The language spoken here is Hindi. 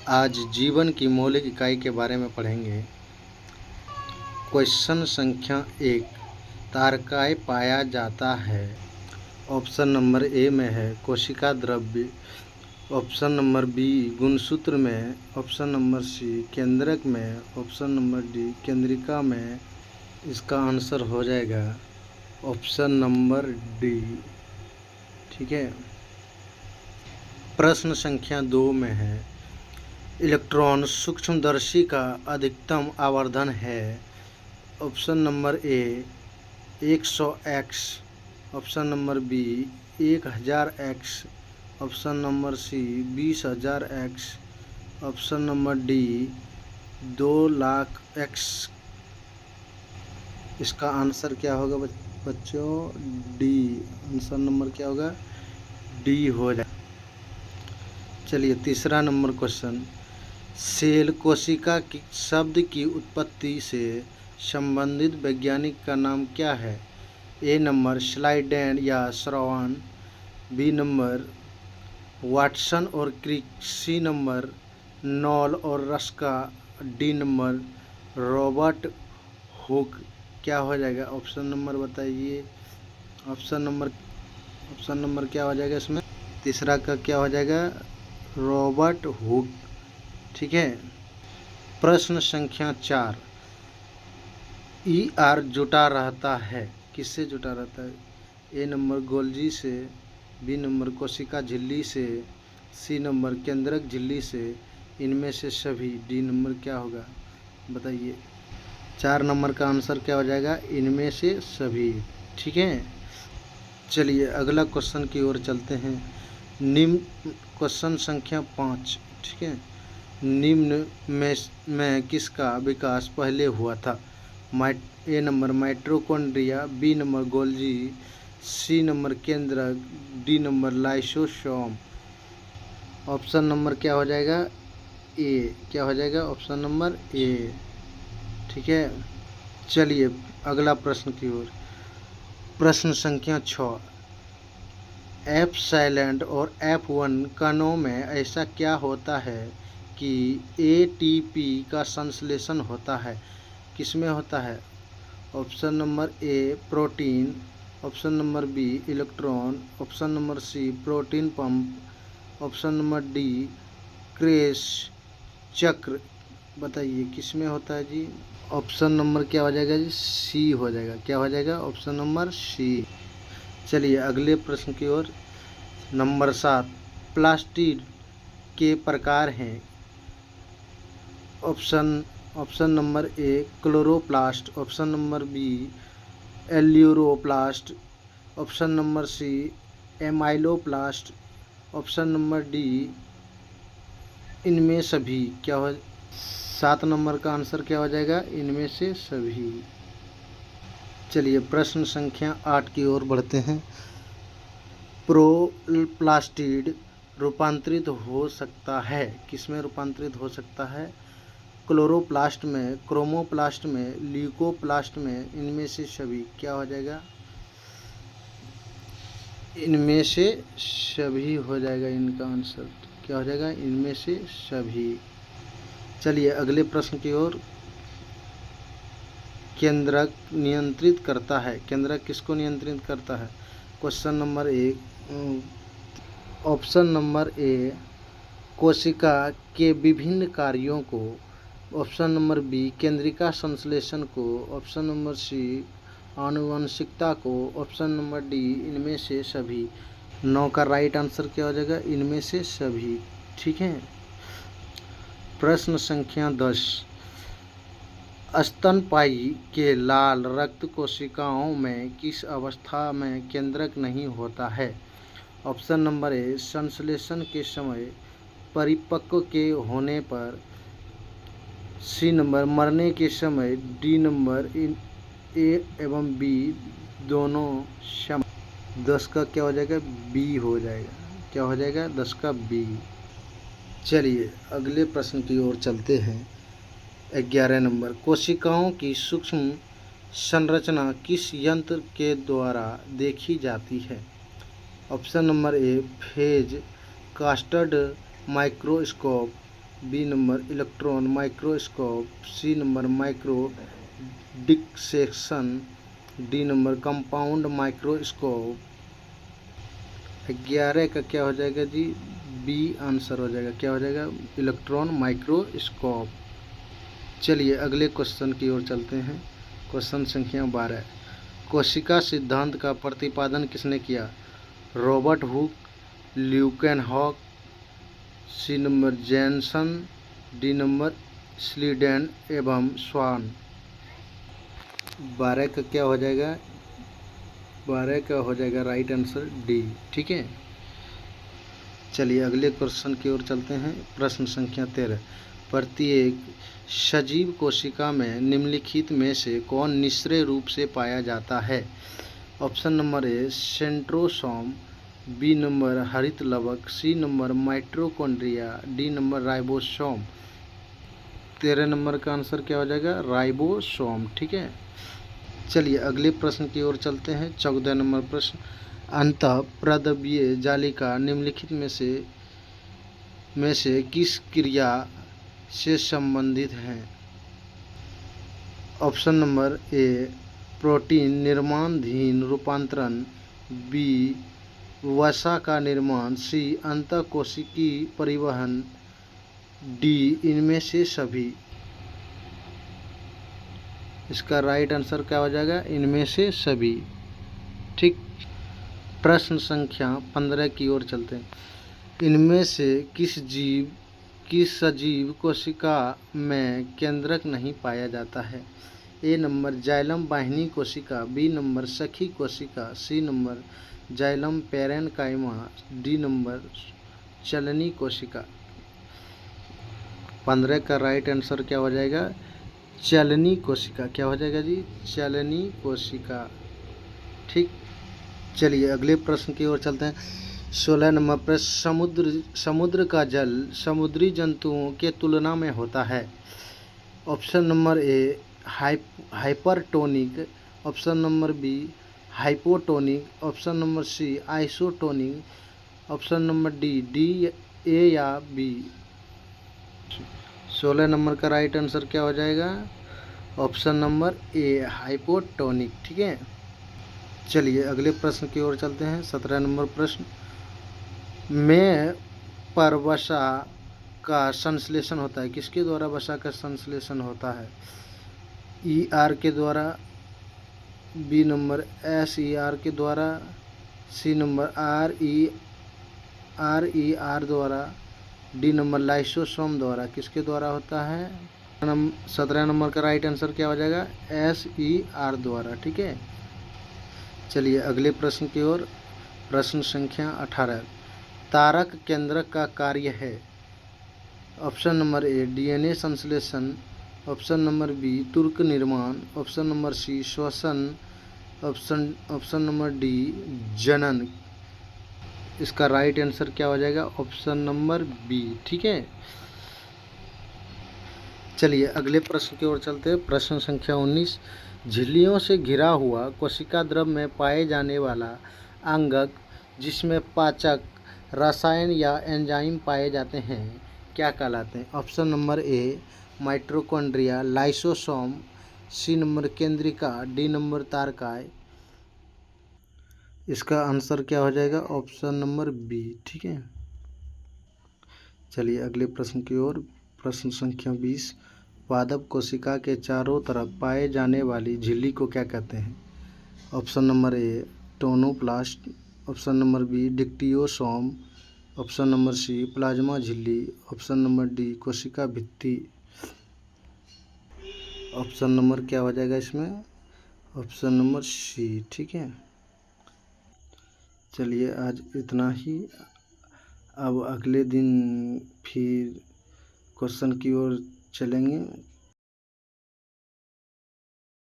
आज जीवन की मौलिक इकाई के बारे में पढ़ेंगे। क्वेश्चन संख्या 1, तारकाय पाया जाता है। ऑप्शन नंबर ए में है कोशिका द्रव्य, ऑप्शन नंबर बी गुणसूत्र में, ऑप्शन नंबर सी केंद्रक में, ऑप्शन नंबर डी केंद्रिका में। इसका आंसर हो जाएगा ऑप्शन नंबर डी। ठीक है। प्रश्न संख्या 2 में है इलेक्ट्रॉन सूक्ष्मदर्शी का अधिकतम आवर्धन है। Option number A 100x, option number B 1000x, option number C 20000x, option number D 2,00,000x। इसका आंसर क्या होगा बच्चों? डी। आंसर नंबर क्या होगा? डी हो जाए। चलिए तीसरा नंबर क्वेश्चन, सेल कोशिका की शब्द की उत्पत्ति से संबंधित वैज्ञानिक का नाम क्या है? ए नंबर स्लाइडेन या श्रवण, बी नंबर वाटसन और क्रिक, सी नंबर नॉल और Ruska, D number Robert Hooke. क्या हो जाएगा? ऑप्शन नंबर बताइए। ऑप्शन नंबर क्या हो जाएगा इसमें? तीसरा का क्या हो जाएगा? Robert Hooke. ठीक है। प्रश्न संख्या 4, ER जुटा रहता है। किससे जुटा रहता है? ए नंबर गोल्जी से, बी नंबर कोशिका झिल्ली से, सी नंबर केंद्रक झिल्ली से, इनमें से सभी। डी नंबर क्या होगा बताइए। 4 नंबर का आंसर क्या हो जाएगा? इनमें से सभी। ठीक है। चलिए अगला क्वेश्चन की ओर चलते हैं। निम्न क्वेश्चन संख्या 5। ठीक है। निम्न में किसका विकास पहले हुआ था? A number mitochondria, B number Golgi, C number केंद्रक, D number lysosome. Option number क्या हो जाएगा? ए। क्या हो जाएगा? Option number A. ठीक है। चलिए अगला प्रश्न की ओर। प्रश्न संख्या 6, F साइलेंट और F1 कणों में ऐसा क्या होता है कि ATP का संश्लेषण होता है? किसमें होता है? Option number A protein, option number B electron, option number C protein pump, option number D Krebs चक्र। बताइए किसमें होता है जी? ऑप्शन नंबर क्या हो जाएगा जी? सी हो जाएगा। क्या हो जाएगा? Option number C. चलिए अगले प्रश्न की ओर। नंबर 7, प्लास्टिड के प्रकार हैं। Option number A chloroplast, option number B aleuroplast, option number C amyloplast, option number D इनमें सभी। क्या हो? 7 नंबर का आंसर क्या हो जाएगा? इनमें से सभी। चलिए प्रश्न संख्या 8 की ओर बढ़ते हैं। प्रोप्लास्टिड रूपांतरित हो सकता है। किसमें रूपांतरित हो सकता है? क्लोरोप्लास्ट में, क्रोमोप्लास्ट में, ल्यूकोप्लास्ट में, इनमें से सभी। क्या हो जाएगा? इनमें से सभी हो जाएगा इनका आंसर। क्या हो जाएगा? इनमें से सभी। चलिए अगले प्रश्न की ओर। केंद्रक नियंत्रित करता है। केंद्रक किसको नियंत्रित करता है? क्वेश्चन नंबर 1, ऑप्शन नंबर ए कोशिका के विभिन्न कार्यों को, ऑप्शन नंबर बी केंद्रिका संश्लेषण को, ऑप्शन नंबर सी आनुवंशिकता को, ऑप्शन नंबर डी इनमें से सभी। 9 का राइट आंसर क्या हो जाएगा? इनमें से सभी। ठीक है। प्रश्न संख्या 10, स्तनपायी के लाल रक्त कोशिकाओं में किस अवस्था में केंद्रक नहीं होता है? ऑप्शन नंबर ए संश्लेषण के समय, परिपक्व के होने पर, सी नंबर मरने के समय, डी नंबर ए एवं बी दोनों समय। 10 का क्या हो जाएगा? बी हो जाएगा। क्या हो जाएगा? 10 का बी। चलिए अगले प्रश्न की ओर चलते हैं। 11 नंबर, कोशिकाओं की सूक्ष्म संरचना किस यंत्र के द्वारा देखी जाती है? Option number A phase contrast microscope, B number electron microscope, C number micro dissection, D number compound microscope. 11 का क्या हो जाएगा जी? बी आंसर हो जाएगा। क्या हो जाएगा? Electron microscope. चलिए अगले क्वेश्चन की ओर चलते हैं। क्वेश्चन संख्या 12। कोशिका सिद्धांत का प्रतिपादन किसने किया? Robert Hooke, Leeuwenhoek, C number Janssen, D number Schleiden एवं स्वान। 12 का क्या हो जाएगा? 12 का हो जाएगा राइट आंसर डी। ठीक है। चलिए अगले क्वेश्चन की ओर चलते हैं। प्रश्न संख्या 13। प्रत्येक सजीव कोशिका में निम्नलिखित में से कौन निश्चय रूप से पाया जाता है? Option number A centrosome, B number हरित लवक, C number mitochondria, D number ribosome. 13 number का आंसर क्या हो जाएगा? राइबोसोम। ठीक है। चलिए अगले प्रश्न की ओर चलते हैं। 14 नंबर प्रश्न। अंतःप्रद्रव्य जालिका निम्नलिखित में से किस क्रिया से संबंधित है? ऑप्शन नंबर ए प्रोटीन निर्माणाधीन रूपांतरण, बी वसा का निर्माण, सी अंतःकोशिकीय परिवहन, डी इनमें से सभी। इसका राइट आंसर क्या हो जाएगा? इनमें से सभी। ठीक। प्रश्न संख्या 15 की ओर चलते हैं। इनमें से किस सजीव कोशिका में केंद्रक नहीं पाया जाता है? ए नंबर जाइलम वाहिनी कोशिका, बी नंबर सखी कोशिका, C number xylem parenchyma, D number चलनी कोशिका। 15 का राइट आंसर क्या हो जाएगा? चलनी कोशिका। क्या हो जाएगा जी? चलनी कोशिका। ठीक। चलिए अगले प्रश्न की ओर चलते हैं। 16 नंबर प्रश्न। समुद्र का जल समुद्री जंतुओं के तुलना में होता है। Option number A hypertonic, option number B hypotonic, option number C isotonic, option number D A या बी। 16 नंबर का राइट आंसर क्या हो जाएगा? Option number A hypotonic. ठीक है। चलिए अगले प्रश्न की ओर चलते हैं। 17 नंबर प्रश्न। में पर वसा का संश्लेषण होता है। किसके द्वारा वसा का संश्लेषण होता है? ई आर के द्वारा, B number S E R के द्वारा, C number R E R द्वारा, डी नंबर लाइसोसोम द्वारा। किसके द्वारा होता है? 17 नंबर का राइट आंसर क्या हो जाएगा? एस ई आर द्वारा। ठीक है। चलिए अगले प्रश्न की ओर। प्रश्न संख्या 18। तारक केंद्रक का कार्य है। ऑप्शन नंबर ए डीएनए संश्लेषण, ऑप्शन नंबर बी तुर्क निर्माण, ऑप्शन नंबर सी श्वसन, ऑप्शन नंबर डी जनन। इसका राइट आंसर क्या हो जाएगा? Option number B. ठीक है। चलिए अगले प्रश्न की ओर चलते हैं। प्रश्न संख्या 19। झिल्लियों से घिरा हुआ कोशिका द्रव में पाए जाने वाला अंगक जिसमें पाचक रसायन या एंजाइम पाए जाते हैं क्या कहलाते हैं? Option number A mitochondria, lysosome, C number केंद्रिका, डी नंबर तारकाय। इसका आंसर क्या हो जाएगा? Option number B. ठीक है। चलिए अगले प्रश्न की ओर। प्रश्न संख्या 20। पादप कोशिका के चारों तरफ पाए जाने वाली झिल्ली को क्या कहते हैं? Option number A tonoplast, option number B dictyosome, option number C plasma झिल्ली, ऑप्शन नंबर डी कोशिका भित्ति। ऑप्शन नंबर क्या हो जाएगा इसमें? Option number C. ठीक है। चलिए आज इतना ही। अब अगले दिन फिर क्वेश्चन की ओर चलेंगे।